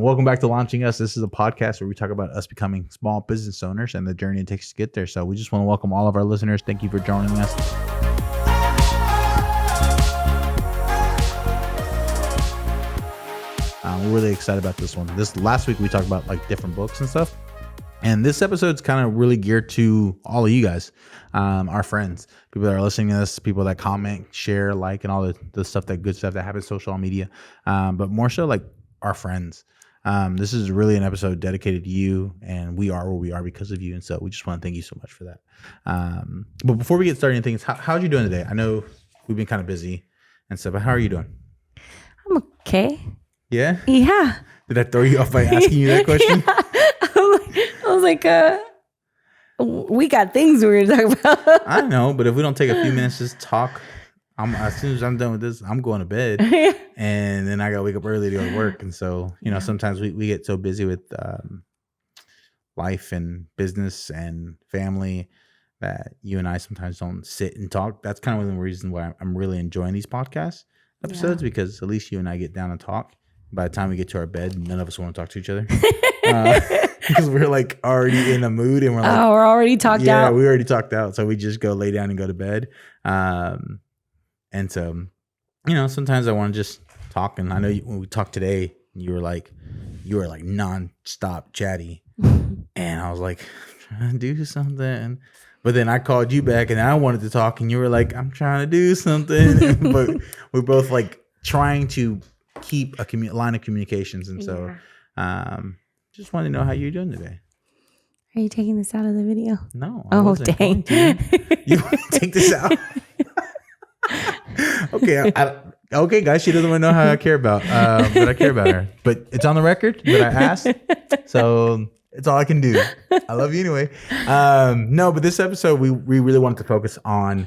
Welcome back to Launching Us. This is a podcast where we talk about us becoming small business owners and the journey it takes to get there. So we just want to welcome all of our listeners. Thank you for joining us. We're really excited about this one. This last week we talked about like different books and stuff. And this episode's kind of really geared to all of you guys, our friends, people that are listening to this, people that comment, share, like, and all the stuff, that good stuff that happens on social media. But more so like our friends. This is really an episode dedicated to you, and we are where we are because of you. And so we just want to thank you so much for that. But before we get started on things, how are you doing today? I know we've been kind of busy and stuff, but how are you doing? I'm okay. Yeah? Yeah. Did I throw you off by asking you that question? Yeah. I was like, we got things we're going to talk about. I know, but if we don't take a few minutes to just talk, as soon as I'm done with this, I'm going to bed. And then I got to wake up early to go to work. And so, sometimes we get so busy with life and business and family that you and I sometimes don't sit and talk. That's kind of one of the reasons why I'm really enjoying these podcast episodes, because at least you and I get down and talk. By the time we get to our bed, none of us want to talk to each other. Because we're like already in a mood and we're like, we're already talked out. Yeah, we already talked out. So we just go lay down and go to bed. And so, sometimes I want to just talk. And I know when we talked today, you were like nonstop chatty. And I was like, I'm trying to do something. But then I called you back and I wanted to talk. And you were like, I'm trying to do something. But we're both like trying to keep a line of communications. And so just want to know how you're doing today. Are you taking this out of the video? No. Oh, dang. You want to take this out? Okay. Okay, guys. She doesn't want to know how I care about that I care about her. But it's on the record that I asked. So it's all I can do. I love you anyway. No, but this episode, we really wanted to focus on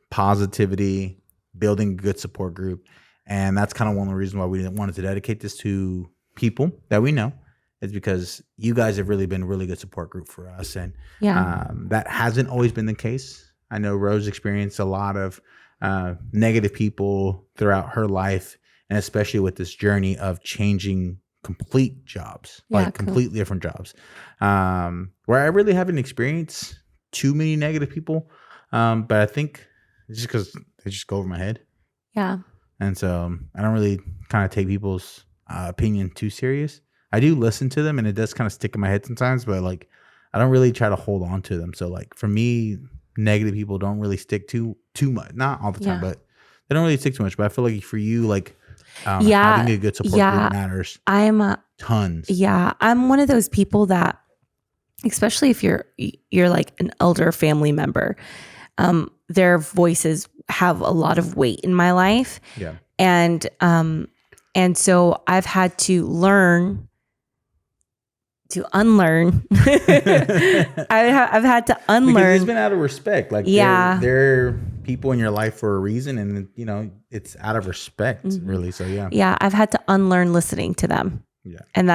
positivity, building a good support group. And that's kind of one of the reasons why we wanted to dedicate this to people that we know. Is because you guys have really been a really good support group for us. And that hasn't always been the case. I know Rose experienced a lot of negative people throughout her life, and especially with this journey of changing complete jobs, completely different jobs, where I really haven't experienced too many negative people. But I think it's just because they just go over my head. Yeah. And so I don't really kind of take people's opinion too serious. I do listen to them and it does kind of stick in my head sometimes, but like I don't really try to hold on to them. So like for me, negative people don't really stick too much. Not all the time, but they don't really stick too much. But I feel like for you, like having a good support group matters. Tons. Yeah, I'm one of those people that, especially if you're like an elder family member, their voices have a lot of weight in my life. Yeah, and so I've had to unlearn. I've had to unlearn. Because it's been out of respect. Like they're people in your life for a reason, and it's out of respect, really. So yeah, I've had to unlearn listening to them. Yeah, and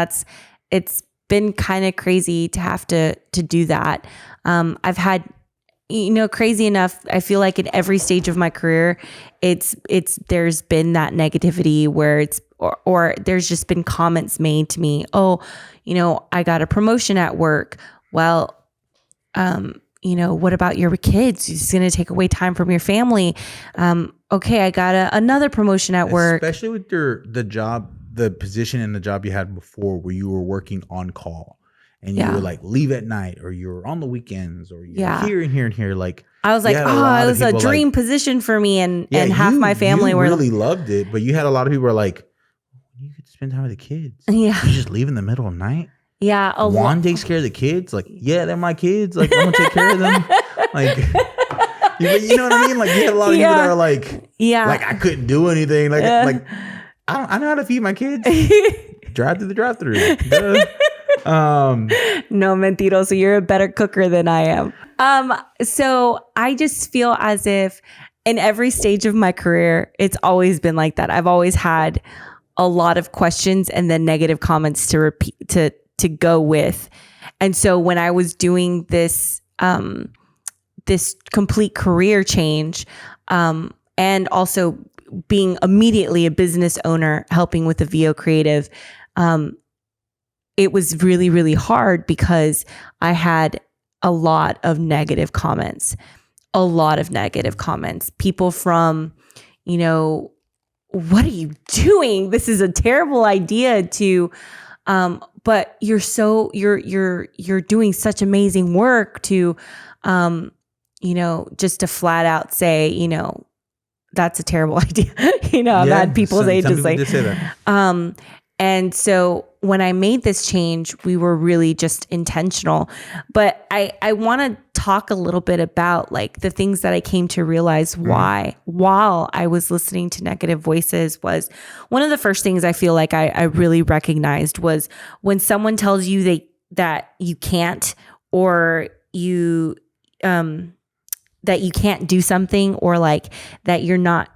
it's been kind of crazy to have to do that. I've had, crazy enough, I feel like in every stage of my career, there's been that negativity where or there's just been comments made to me. Oh, I got a promotion at work. Well, what about your kids? It's going to take away time from your family. Okay, I got another promotion at work. Especially with the job, the position and the job you had before where you were working on call. And you were like leave at night, or you were on the weekends, or you're here and here and here. Like I was like, it was a dream position for me, and half my family were really loved it. But you had a lot of people who were like, you could spend time with the kids. Yeah, you just leave in the middle of the night. Yeah, Juan takes care of the kids. Like, yeah, they're my kids. Like, I'm gonna take care of them. Like, you know what I mean? Like, you had a lot of people that are like, like I couldn't do anything. Like I know how to feed my kids. Drive through the drive-through. No, mentiroso. You're a better cooker than I am. So I just feel as if in every stage of my career, it's always been like that. I've always had a lot of questions and then negative comments to repeat, to go with. And so when I was doing this, this complete career change, and also being immediately a business owner, helping with Aveo Creative, it was really, really hard because I had a lot of negative comments, people from, what are you doing? This is a terrible idea to, but you're doing such amazing work to, just to flat out say, that's a terrible idea. I've had people say just like, say that. And so when I made this change, we were really just intentional. But I want to talk a little bit about like the things that I came to realize why while I was listening to negative voices. Was one of the first things I feel like I really recognized was when someone tells you that you can't, or that you can't do something, or like that you're not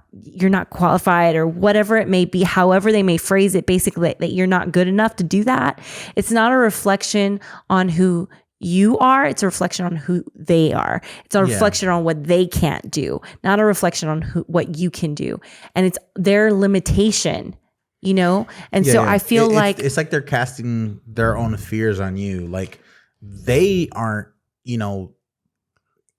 qualified, or whatever it may be, however they may phrase it, basically that you're not good enough to do that. It's not a reflection on who you are. It's a reflection on who they are. It's a reflection on what they can't do, not a reflection on what you can do. And it's their limitation, And so I feel like it's like they're casting their own fears on you. Like they aren't,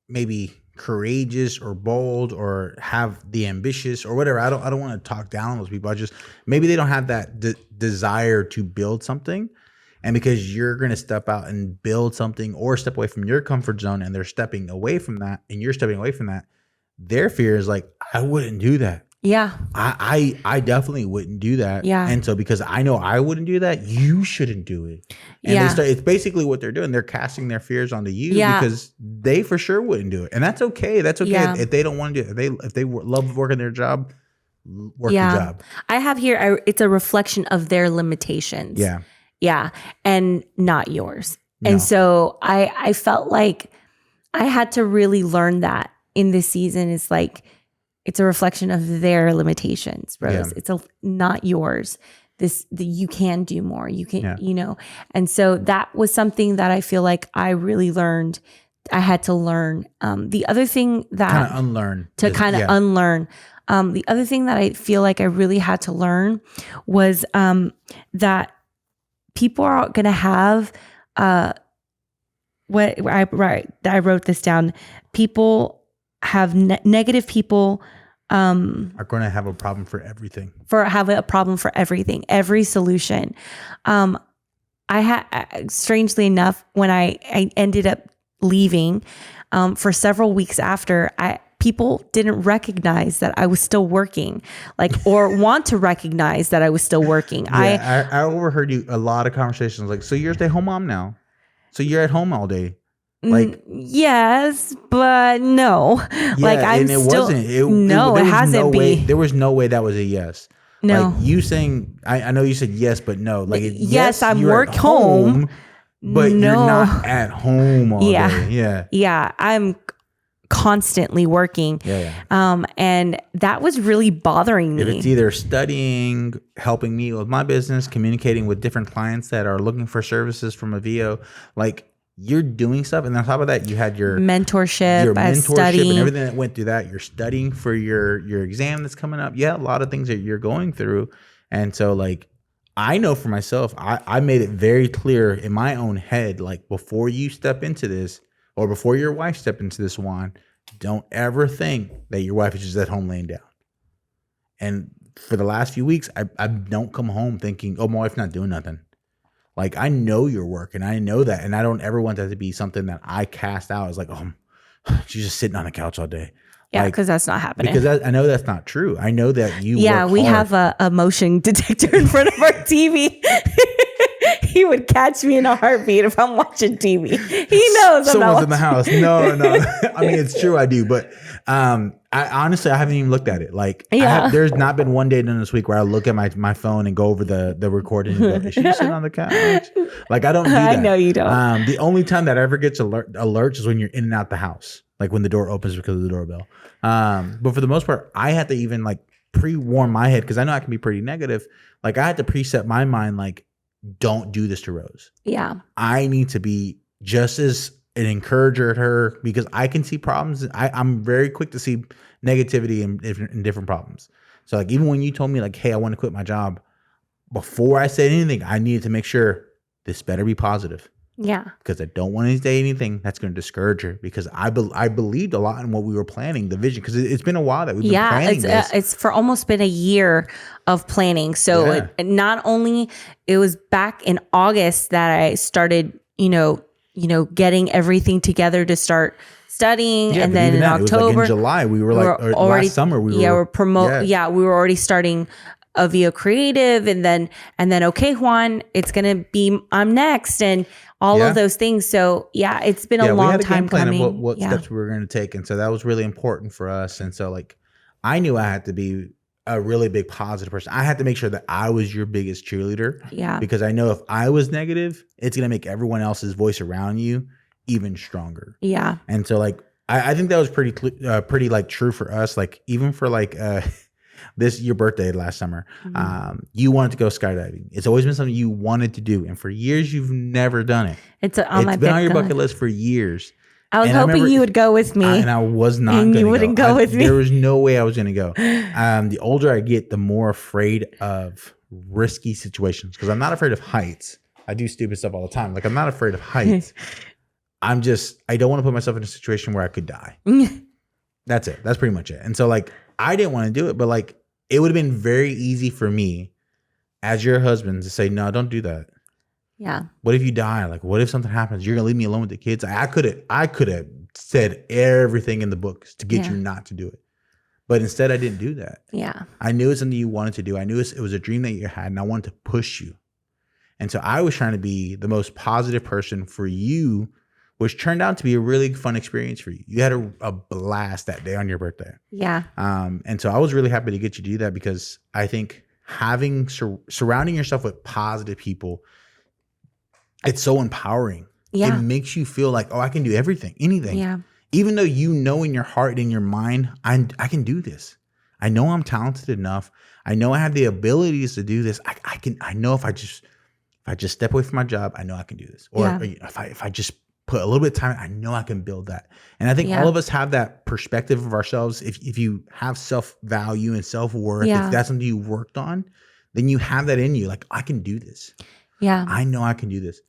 maybe courageous or bold or have the ambitious or whatever. I don't want to talk down on those people. Maybe they don't have that desire to build something, and because you're going to step out and build something or step away from your comfort zone, and they're stepping away from that and you're stepping away from that, their fear is like, I wouldn't do that. Yeah. I definitely wouldn't do that. Yeah. And so because I know I wouldn't do that, you shouldn't do it. And it's basically what they're doing. They're casting their fears onto you because they for sure wouldn't do it. And that's okay. That's okay. Yeah. If they don't want to do it. If they love working their job, work your job. I have here, it's a reflection of their limitations. Yeah. Yeah. And not yours. No. And so I felt like I had to really learn that in this season. Is like, it's a reflection of their limitations, Rose. Yeah. It's not yours. You can do more. You can, And so that was something that I feel like I really learned. I had to learn. The other thing that kind of unlearn. Unlearn. The other thing that I feel like I really had to learn was that people are going to have I wrote this down. People have negative people are going to have a problem for everything. Every solution. I had, strangely enough, when I ended up leaving for several weeks after, people didn't recognize that I was still working, or want to recognize that I was still working. Yeah, I overheard a lot of conversations like, so you're a stay-home mom now? So you're at home all day? Yes, but no. Yeah, it hasn't been. There was no way that was a yes. No. Like you saying, I know you said yes, but no. Like yes, I'm work home, but you're not at home all day. Yeah. Yeah, I'm constantly working. Yeah. And that was really bothering me. If it's either studying, helping me with my business, communicating with different clients that are looking for services from Aveo, you're doing stuff, and on top of that, you had your mentorship and everything that went through that. You're studying for your exam that's coming up. Yeah, a lot of things that you're going through, and so I know for myself, I made it very clear in my own head, before you step into this, or before your wife step into this, Juan, don't ever think that your wife is just at home laying down. And for the last few weeks, I don't come home thinking, oh, my wife's not doing nothing. I know your work, and I know that, and I don't ever want that to be something that I cast out as she's just sitting on the couch all day. Yeah, because that's not happening. Because I know that's not true. I know that you work we hard. have a motion detector in front of our TV. He would catch me in a heartbeat if I'm watching TV. He knows someone's in the house. No. I mean, it's true, I do, but I honestly haven't even looked at it. There's not been one day during this week where I look at my phone and go over the recording and go, is she sitting on the couch? I don't do that. I know you don't. The only time that ever gets alerts is when you're in and out the house, when the door opens because of the doorbell. But for the most part, I had to even pre-warn my head, because I know I can be pretty negative. I had to preset my mind, don't do this to Rose. Yeah. I need to be just as an encourager at her, because I can see problems. I'm very quick to see negativity in different problems. So even when you told me hey, I want to quit my job, before I said anything, I needed to make sure this better be positive. Yeah. Because I don't want to say anything that's going to discourage her, because I believed a lot in what we were planning, the vision, because it's been a while that we've been planning this. It's for almost been a year of planning. So not only it was back in August that I started, getting everything together to start studying, and then in October, it was like in July, we were like already, last summer we were we were already starting Aveo Creative, and then okay, Juan, it's gonna be I'm next, and all of those things. So it's been a long time coming. We had a game plan of what steps we were going to take, and so that was really important for us. And so like I knew I had to be a really big positive person. I had to make sure that I was your biggest cheerleader. Yeah. Because I know if I was negative, it's gonna make everyone else's voice around you even stronger. Yeah. And so like I think that was pretty like true for us. Like even for like your birthday last summer, you wanted to go skydiving. It's always been something you wanted to do, and for years you've never done it. It's been on your bucket list for years. I was hoping you would go with me, and I was not. And you wouldn't go with me. There was no way I was going to go. The older I get, the more afraid of risky situations, because I'm not afraid of heights. I do stupid stuff all the time. Like I'm not afraid of heights. I don't want to put myself in a situation where I could die. That's it. That's pretty much it. And so like, I didn't want to do it, but like, it would have been very easy for me as your husband to say, no, don't do that. Yeah. What if you die? Like, what if something happens? You're going to leave me alone with the kids. I could have said everything in the books to get you not to do it. But instead I didn't do that. Yeah. I knew it's something you wanted to do. I knew it was a dream that you had, and I wanted to push you. And so I was trying to be the most positive person for you, which turned out to be a really fun experience for you. You had a blast that day on your birthday. Yeah. And so I was really happy to get you to do that, because I think having surrounding yourself with positive people, it's so empowering. Yeah. It makes you feel like, oh, I can do everything, anything. Yeah. Even though you know in your heart and in your mind, I can do this. I know I'm talented enough. I know I have the abilities to do this. I know if I just step away from my job, I know I can do this. Or if I just put a little bit of time, I know I can build that. And I think all of us have that perspective of ourselves. If you have self-value and self-worth, if that's something you worked on, then you have that in you. Like, I can do this. Yeah. I know I can do this.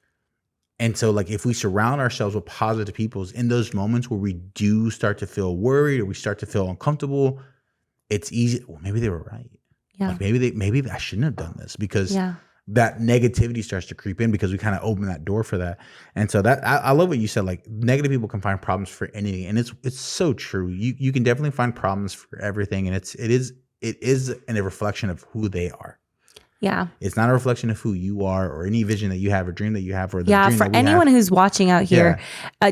And so like, if we surround ourselves with positive people in those moments where we do start to feel worried or we start to feel uncomfortable, it's easy. Well, maybe they were right. Yeah. Like maybe I shouldn't have done this, because that negativity starts to creep in, because we kind of open that door for that. And so that I love what you said. Like, negative people can find problems for anything, and it's so true. You can definitely find problems for everything, and it is a reflection of who they are. Yeah. It's not a reflection of who you are or any vision that you have or dream that you have or the dream for that we anyone have. who's watching out here,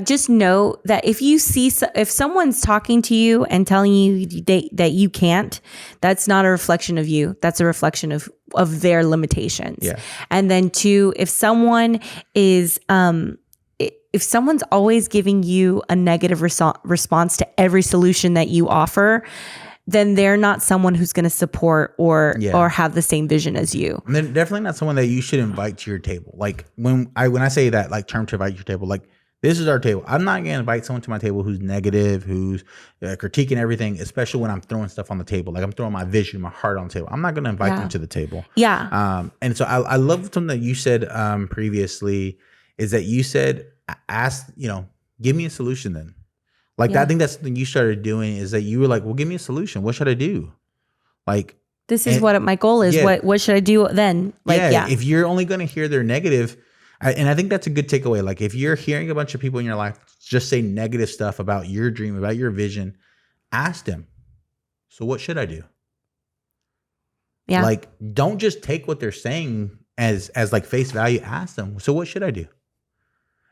just know that if someone's talking to you and telling you that you can't, that's not a reflection of you. That's a reflection of their limitations. Yeah. And then two, if someone is if someone's always giving you a negative response to every solution that you offer, then they're not someone who's going to support or have the same vision as you. And they're definitely not someone that you should invite to your table. Like when I say that, like, term to invite to your table, like, this is our table. I'm not going to invite someone to my table who's negative, who's critiquing everything, especially when I'm throwing stuff on the table. Like, I'm throwing my vision, my heart on the table. I'm not going to invite them to the table. Yeah. And so I love something that you said previously, is that you said, give me a solution then. Like, I think that's something you started doing, is that you were like, well, give me a solution. What should I do? Like, this is what my goal is. What should I do then? Like, if you're only going to hear their negative, and I think that's a good takeaway. Like, if you're hearing a bunch of people in your life just say negative stuff about your dream, about your vision, ask them, so what should I do? Yeah. Like, don't just take what they're saying as like face value. Ask them, so what should I do?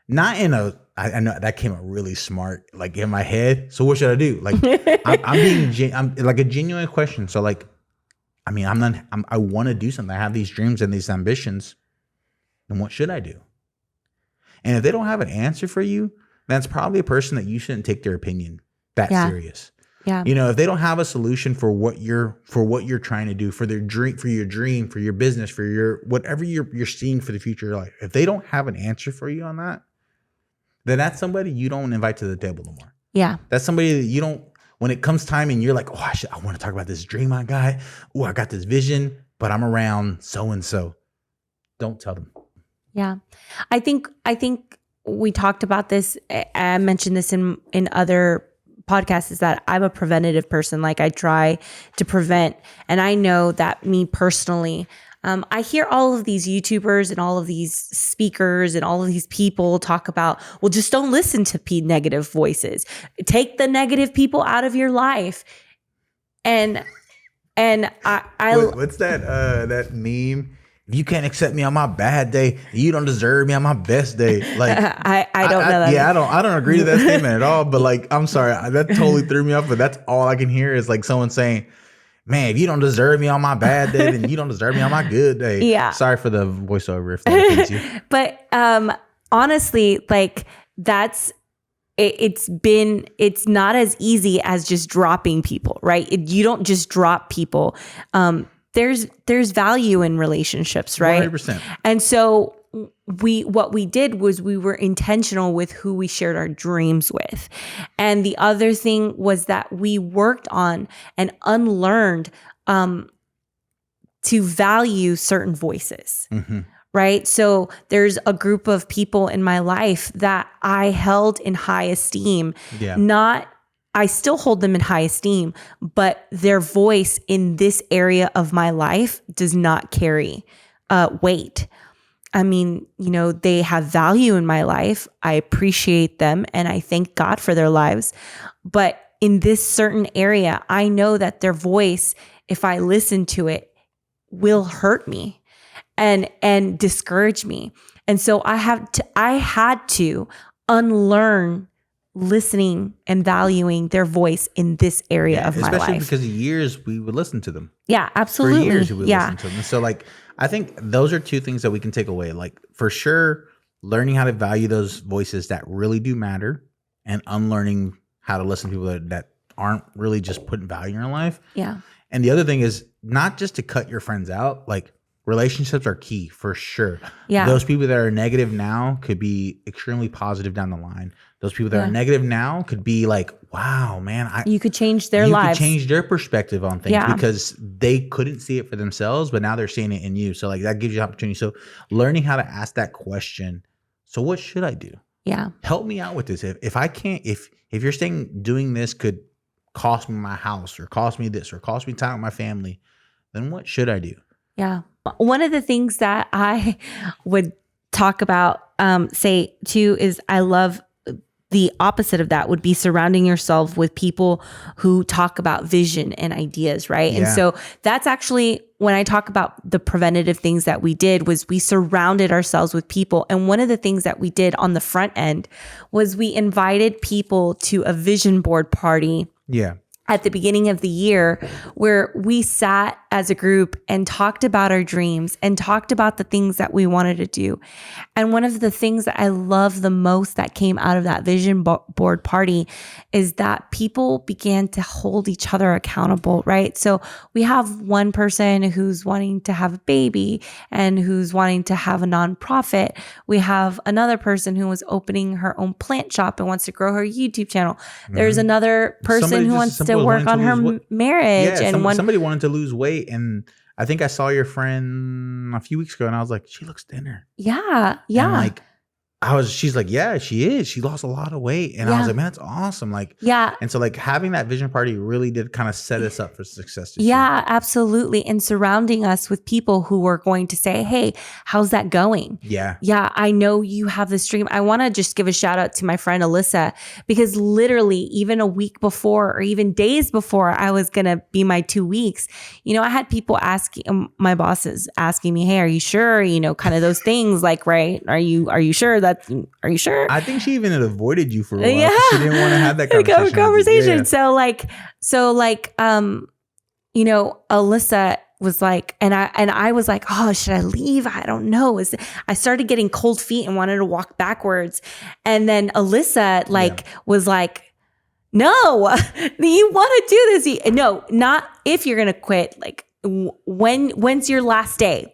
Not in I know that came out really smart, like in my head. So what should I do? Like, I'm like a genuine question. So like, I mean, I want to do something. I have these dreams and these ambitions. And what should I do? And if they don't have an answer for you, that's probably a person that you shouldn't take their opinion that serious. Yeah. If they don't have a solution for what you're trying to do, for your dream, for your business, for your whatever you're seeing for the future of your life, if they don't have an answer for you on that, then that's somebody you don't invite to the table no more. Yeah. That's somebody that you don't, when it comes time and you're like, oh, I want to talk about this dream I got. Oh, I got this vision, but I'm around so-and-so. Don't tell them. Yeah. I think we talked about this. I mentioned this in other podcasts, is that I'm a preventative person. Like I try to prevent, and I know that me personally, I hear all of these YouTubers and all of these speakers and all of these people talk about, well, just don't listen to negative voices. Take the negative people out of your life. And What's that meme? If you can't accept me on my bad day, you don't deserve me on my best day. Like I don't know that. Yeah, I don't agree to that statement at all. But like, I'm sorry, that totally threw me off. But that's all I can hear is like someone saying, "Man, if you don't deserve me on my bad day, then you don't deserve me on my good day." Yeah. Sorry for the voiceover if that offends you. But honestly, like it's not as easy as just dropping people, right? You don't just drop people. There's value in relationships, right? 100%. And so what we did was we were intentional with who we shared our dreams with. And the other thing was that we worked on and unlearned to value certain voices. Mm-hmm. Right. So there's a group of people in my life that I held in high esteem. Yeah. I still hold them in high esteem, but their voice in this area of my life does not carry weight. I mean, they have value in my life. I appreciate them and I thank God for their lives. But in this certain area, I know that their voice, if I listen to it, will hurt me and discourage me. And so I had to unlearn listening and valuing their voice in this area of my life. Especially because of years we would listen to them. Yeah, absolutely. For years we would listen to them. And so like, I think those are two things that we can take away. Like for sure, learning how to value those voices that really do matter and unlearning how to listen to people that aren't really just putting value in your life. Yeah. And the other thing is not just to cut your friends out, like relationships are key for sure. Yeah. Those people that are negative now could be extremely positive down the line. Those people that are negative now could be like, wow, man. You could change their lives. You could change their perspective on things because they couldn't see it for themselves, but now they're seeing it in you. So like that gives you opportunity. So learning how to ask that question. So what should I do? Yeah. Help me out with this. If I can't, if you're saying doing this could cost me my house or cost me this or cost me time with my family, then what should I do? Yeah. One of the things that I would talk about, say too, is I love the opposite of that would be surrounding yourself with people who talk about vision and ideas, right? Yeah. And so that's actually when I talk about the preventative things that we did was we surrounded ourselves with people. And one of the things that we did on the front end was we invited people to a vision board party. Yeah. At the beginning of the year, where we sat as a group and talked about our dreams and talked about the things that we wanted to do. And one of the things that I love the most that came out of that vision board party is that people began to hold each other accountable, right? So we have one person who's wanting to have a baby and who's wanting to have a nonprofit. We have another person who was opening her own plant shop and wants to grow her YouTube channel. Mm-hmm. There's another person who wants to work on her marriage. Yeah, and somebody wanted to lose weight. And I think I saw your friend a few weeks ago and I was like, she looks thinner. Yeah. Yeah. And like, she's like, yeah, she is. She lost a lot of weight. And I was like, man, that's awesome. Like, yeah. And so like having that vision party really did kind of set us up for success. Yeah, absolutely. And surrounding us with people who are going to say, hey, how's that going? Yeah. Yeah. I know you have this dream. I want to just give a shout out to my friend Alyssa, because literally even a week before or even days before I was going to be my 2 weeks, I had people asking, my bosses asking me, hey, are you sure? Kind of those things like, right. Are you sure that, are you sure? I think she even had avoided you for a while. Yeah. She didn't want to have that conversation. Yeah. So Alyssa was like, and I was like, oh, should I leave? I don't know. I started getting cold feet and wanted to walk backwards. And then Alyssa was like, no, you want to do this. No, not if you're going to quit. Like, when's your last day?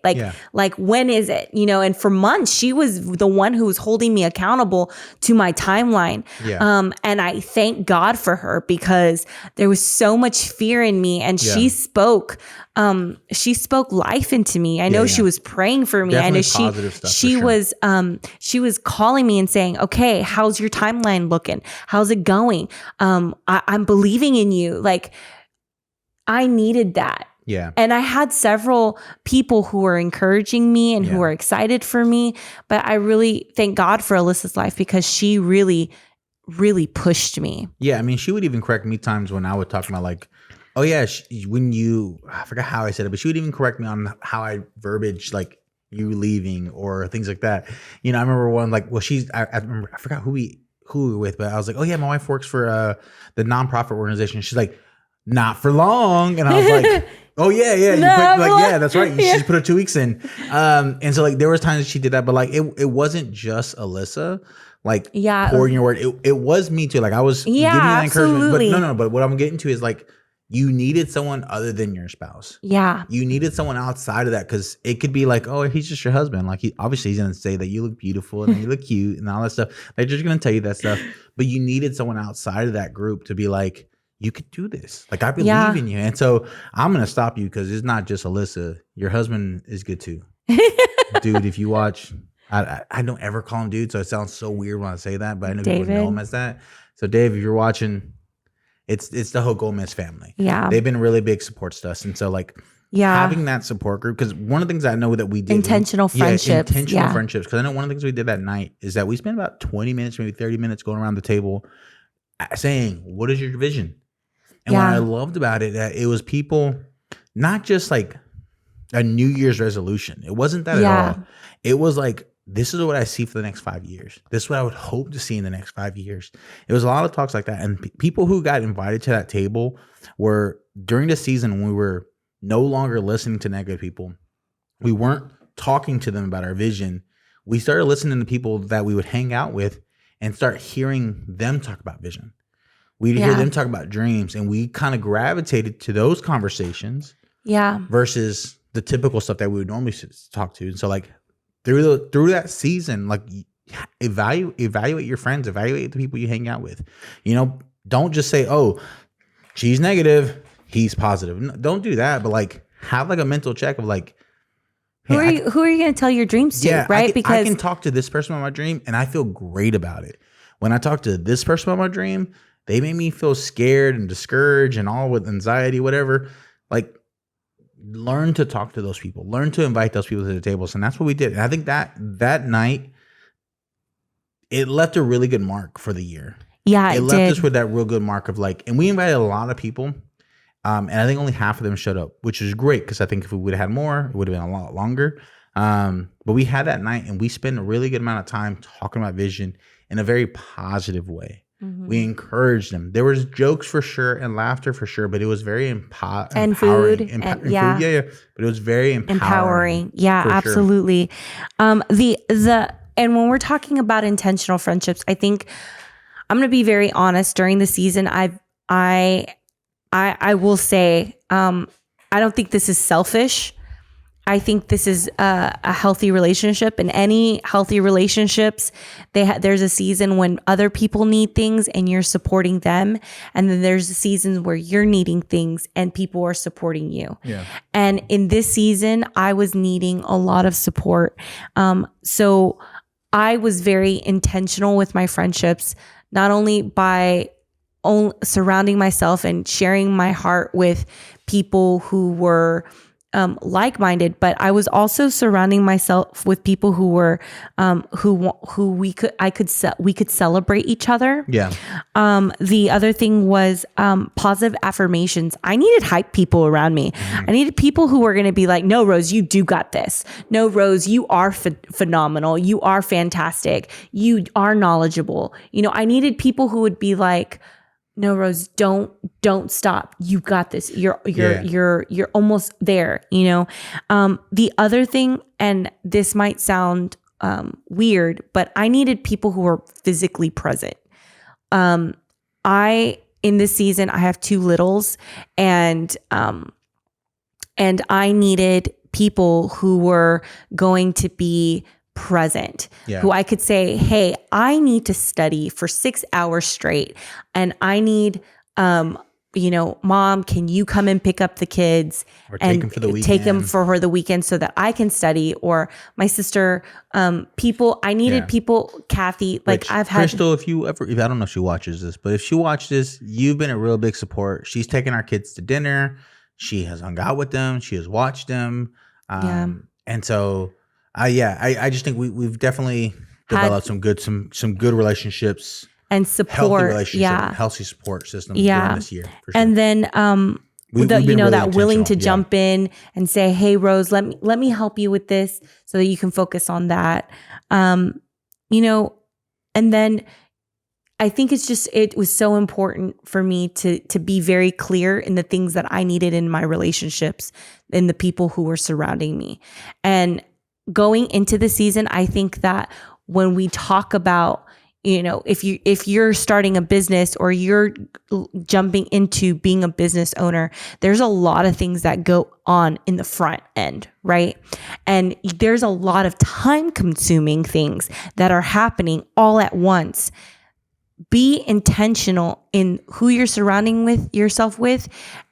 Like when is it? And for months she was the one who was holding me accountable to my timeline. And I thank God for her, because there was so much fear in me, and she spoke life into me. I know she was praying for me. Definitely I know positive stuff, she was calling me and saying, okay, how's your timeline looking? How's it going? I'm believing in you. Like, I needed that. Yeah. And I had several people who were encouraging me and who were excited for me. But I really thank God for Alyssa's life, because she really, really pushed me. Yeah. I mean, she would even correct me times when I would talk about like, oh yeah, I forgot how I said it, but she would even correct me on how I verbiage like you leaving or things like that. I remember one like, well, I forgot who we were with, but I was like, oh yeah, my wife works for the nonprofit organization. She's like, not for long. And I was like, oh yeah. That's right. You should put her 2 weeks in. And so like there was times that she did that, but like it wasn't just Alyssa, like pouring your word. It was me too. Like I was giving you that encouragement. But no. But what I'm getting to is like, you needed someone other than your spouse. Yeah. You needed someone outside of that, because it could be like, oh, he's just your husband. Like he's going to say that you look beautiful and you look cute and all that stuff. They're just going to tell you that stuff. But you needed someone outside of that group to be like, you could do this. Like I believe in you. And so I'm going to stop you, because it's not just Alyssa. Your husband is good too. Dude, if you watch, I don't ever call him dude. So it sounds so weird when I say that, but I know people know him as that. So Dave, if you're watching, it's the whole Gomez family. Yeah. They've been really big supports to us. And so like having that support group, because one of the things I know that we did. Intentional friendships. Friendships. Because I know one of the things we did that night is that we spent about 20 minutes, maybe 30 minutes going around the table saying, what is your vision? And what I loved about it, that it was people, not just like a New Year's resolution. It wasn't that at all. It was like, this is what I see for the next 5 years. This is what I would hope to see in the next 5 years. It was a lot of talks like that. And people who got invited to that table were during the season when we were no longer listening to negative people. We weren't talking to them about our vision. We started listening to people that we would hang out with and start hearing them talk about vision. We'd hear them talk about dreams, and we kind of gravitated to those conversations versus the typical stuff that we would normally talk to. And so like through that season, like evaluate your friends, evaluate the people you hang out with. Don't just say, oh, she's negative, he's positive. No, don't do that, but like have like a mental check of like, hey, who are you going to tell your dreams to, right? Because I can talk to this person about my dream and I feel great about it. When I talk to this person about my dream, they made me feel scared and discouraged and all with anxiety, whatever. Like, learn to talk to those people. Learn to invite those people to the tables. And that's what we did. And I think that night, it left a really good mark for the year. Yeah, it left us with that real good mark of like, and we invited a lot of people. And I think only half of them showed up, which is great, because I think if we would have had more, it would have been a lot longer. But we had that night, and we spent a really good amount of time talking about vision in a very positive way. Mm-hmm. We encouraged them. There was jokes for sure and laughter for sure, but it was very empowering. And food. Food, but it was very empowering. Yeah, absolutely. Sure. And when we're talking about intentional friendships, I think I'm going to be very honest. During the season, I will say, I don't think this is selfish. I think this is a healthy relationship. In any healthy relationships, there's a season when other people need things and you're supporting them. And then there's a season where you're needing things and people are supporting you. Yeah. And in this season, I was needing a lot of support. So I was very intentional with my friendships, not only by surrounding myself and sharing my heart with people who were like-minded, but I was also surrounding myself with people who were who we could celebrate each other. Yeah. The other thing was positive affirmations. I needed hype people around me. Mm-hmm. I needed people who were going to be like, "No, Rose, you do got this. No, Rose, you are phenomenal. You are fantastic. You are knowledgeable." I needed people who would be like, "No, Rose, don't stop. You got this. You're almost there." The other thing, and this might sound weird, but I needed people who were physically present. In this season, I have 2 littles, and And I needed people who were going to be present, who I could say, hey, I need to study for 6 hours straight. And I need, Mom, can you come and pick up the kids Or and take them for the take them weekend. for her the weekend so that I can study? Or my sister, I needed people, Kathy, like Which, I've had. Crystal, if I don't know if she watches this, but if she watched this, you've been a real big support. She's taken our kids to dinner. She has hung out with them. She has watched them. And so, I just think we've definitely developed some good relationships and support, healthy relationship, healthy support system during this year. For sure. And then, we've been really that willing to intentional, jump in and say, hey, Rose, let me help you with this so that you can focus on that. And then I think it was so important for me to be very clear in the things that I needed in my relationships and the people who were surrounding me. And going into the season, I think that when we talk about, if you're starting a business or you're jumping into being a business owner, there's a lot of things that go on in the front end, right? And there's a lot of time consuming things that are happening all at once. Be intentional in who you're surrounding yourself with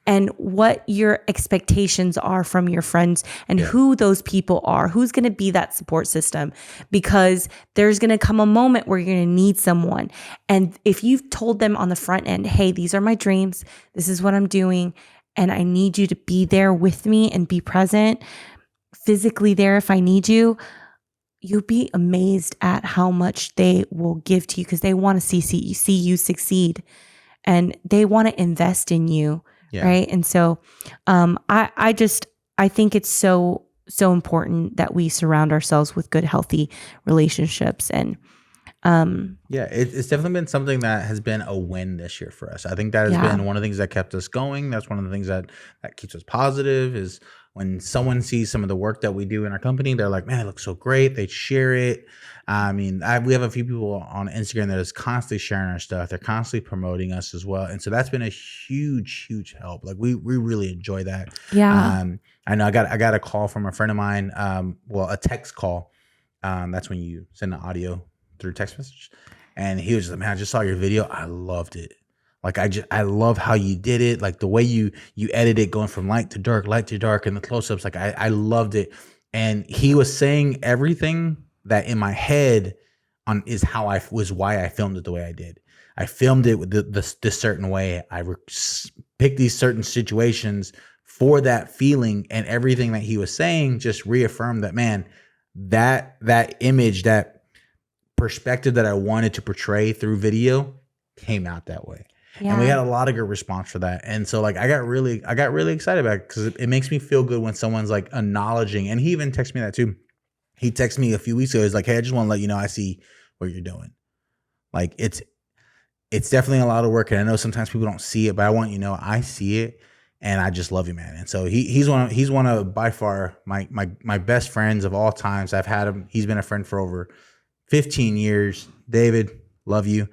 and what your expectations are from your friends and who those people are, who's going to be that support system, because there's going to come a moment where you're going to need someone. And if you've told them on the front end, hey, these are my dreams, this is what I'm doing, and I need you to be there with me and be present, physically there if I need you, you'll be amazed at how much they will give to you because they want to see you succeed and they want to invest in you. Right. And so I think it's so important that we surround ourselves with good, healthy relationships. And it's definitely been something that has been a win this year for us. I think that has been one of the things that kept us going. That's one of the things that keeps us positive is when someone sees some of the work that we do in our company, they're like, man, it looks so great. They share it. I mean, we have a few people on Instagram that is constantly sharing our stuff. They're constantly promoting us as well. And so that's been a huge, huge help. Like we really enjoy that. Yeah. I know I got a call from a friend of mine. A text call. That's when you send an audio through text message. And he was just like, man, I just saw your video. I loved it. Like I love how you did it. Like the way you edit it, going from light to dark, and the close-ups. Like I loved it. And he was saying everything that in my head is why I filmed it the way I did. I filmed it with this certain way. I picked these certain situations for that feeling, and everything that he was saying just reaffirmed that, man, that image, that perspective that I wanted to portray through video came out that way. Yeah. And we had a lot of good response for that. And so like I got really excited about it because it makes me feel good when someone's like acknowledging. And he even texted me that too. He texted me a few weeks ago. He's like, hey, I just want to let you know I see what you're doing. Like it's definitely a lot of work. And I know sometimes people don't see it, but I want you to know I see it. And I just love you, man. And so he's one of by far my best friends of all times. I've had him. He's been a friend for over 15 years. David, love you.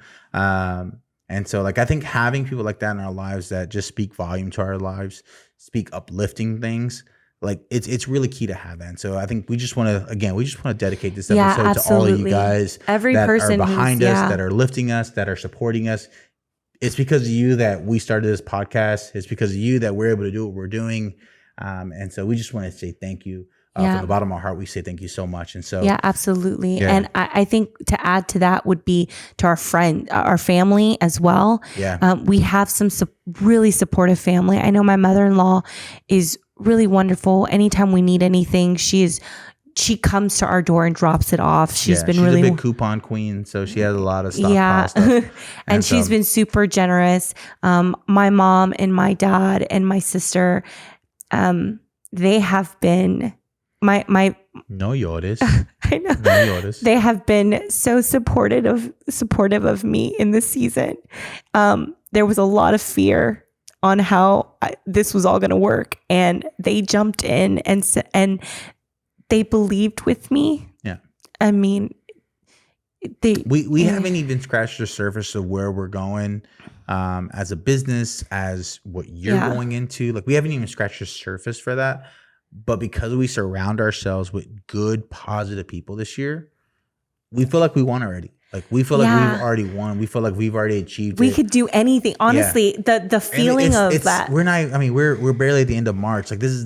And so like I think having people like that in our lives that just speak volume to our lives, speak uplifting things, like it's really key to have that. And so I think we just want to dedicate this episode to all of you guys that are behind us, that are lifting us, that are supporting us. It's because of you that we started this podcast. It's because of you that we're able to do what we're doing. And so we just want to say thank you. From the bottom of our heart, we say thank you so much. And so, yeah, absolutely. Yeah. And I think to add to that would be to our family as well. Yeah. We have some really supportive family. I know my mother-in-law is really wonderful. Anytime we need anything, she comes to our door and drops it off. She's been really a big coupon queen, so she has a lot of stockpile stuff. And she's been super generous. My mom and my dad and my sister, they have been no llores. I know. No llores. They have been so supportive of me in this season. There was a lot of fear on how this was all going to work, and they jumped in and they believed with me. Yeah. I mean, we haven't even scratched the surface of where we're going as a business, as what you're going into. Like we haven't even scratched the surface for that. But because we surround ourselves with good, positive people this year, we feel like we won already. Like we feel like we've already won. We feel like we've already achieved we it. could do anything. Honestly, the feeling of that. We're not, I mean, we're barely at the end of March. Like this is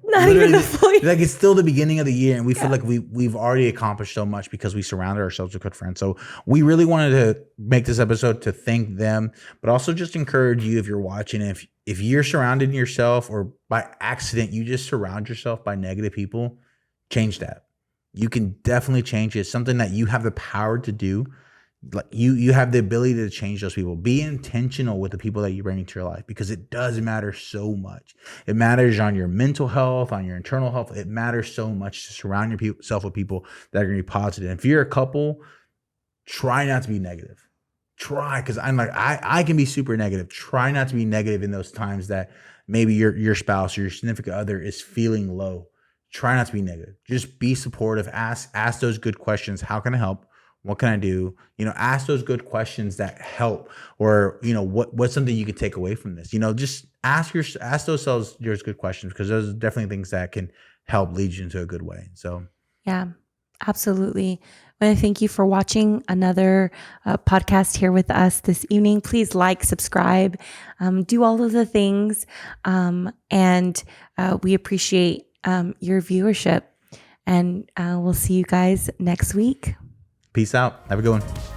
not even the full year. Like it's still the beginning of the year, and we feel like we've already accomplished so much because we surrounded ourselves with good friends. So we really wanted to make this episode to thank them, but also just encourage you if you're watching, if you're surrounding yourself or by accident you just surround yourself by negative people, change that. You can definitely change it. It's something that you have the power to do. Like you have the ability to change those people. Be intentional with the people that you bring into your life, because it does matter so much. It matters on your mental health, on your internal health. It matters so much to surround yourself with people that are going to be positive. If you're a couple, try not to be negative. Try, because I'm like, I can be super negative. Try not to be negative in those times that maybe your spouse or your significant other is feeling low. Try not to be negative. Just be supportive. Ask those good questions. How can I help? What can I do? Ask those good questions that help, or, what's something you can take away from this? Just ask those good questions, because those are definitely things that can help lead you into a good way. So, yeah, absolutely. I want to thank you for watching another podcast here with us this evening. Please like, subscribe, do all of the things. And we appreciate your viewership, and we'll see you guys next week. Peace out. Have a good one.